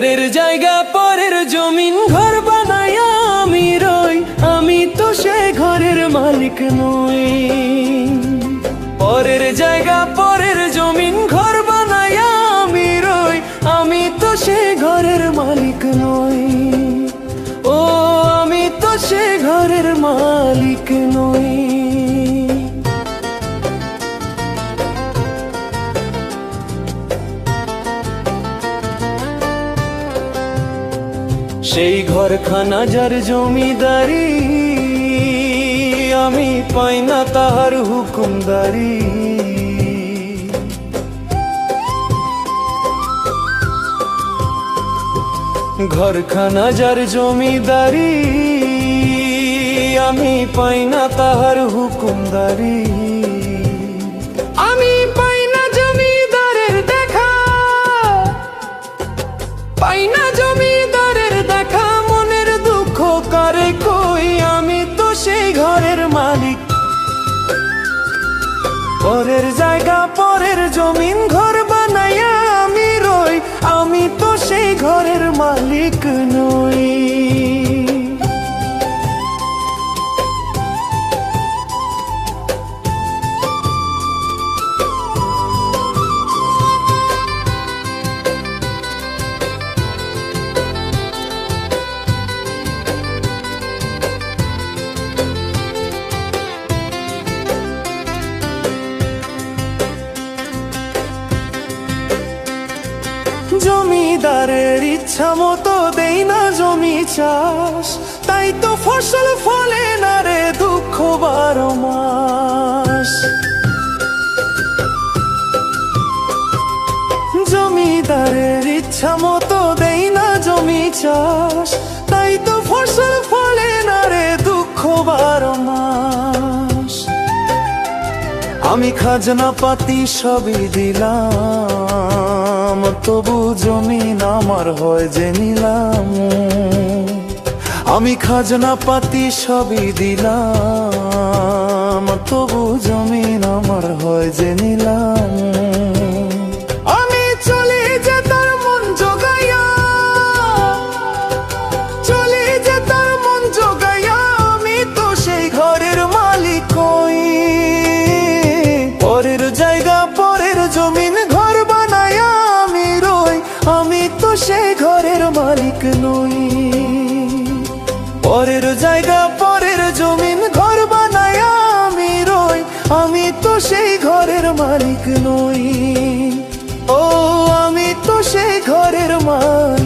পরের জায়গা পরের জমিন ঘর বানায়া আমি রই, আমি তো সে ঘরের মালিক নই। পরের জায়গা পরের জমিন ঘর বানায়া আমি রই, আমি তো সে ঘরের মালিক নই। ও আমি তো সে ঘরের মালিক নই। সেই ঘরখানা যার জমিদারি, আমি পাই না তাহার হুকুমদারি। ঘরখানা যার জমিদারি, আমি পাই না তাহার হুকুমদারি। আমি পাই না জমিদারের দেখা, পাই না জমিদারের দেখা, মনের দুঃখ করে কই, আমি তো সেই ঘরের মালিক। পরের জায়গা পরের জমিন ঘর বানায়া আমি রই, আমি তো সেই ঘরের মালিক নই। জমিদারের ইচ্ছা মতো দেই না জমি চাষ, তাই তো ফসল ফলে না রে দুঃখ 12 মাস। জমিদারের ইচ্ছা মতো দেই না জমি চাষ, তাই তো ফসল ফলে না রে দুঃখ 12 মাস। আমি খাজনা পাতি সবই দিলাম, তবু জমিন আমার হয় যে নিলাম। আমি খাজনা পাতি সবই দিলাম, তবু জমিন আমার হয় যে নিলাম। আমি চলে যে তার মন জোগাইয়া, চলে যে তার মন জোগাইয়া, আমি তো সেই ঘরের মালিক হই। পরের জায়গা পরের জমিন ঘর বানায়া আমি রই, আমি তো সেই ঘরের মালিক নই। পরের জায়গা পরের জমিন ঘর বানায়া আমি রই, আমি তো সেই ঘরের মালিক নই। ও আমি তো সেই ঘরের মালিক।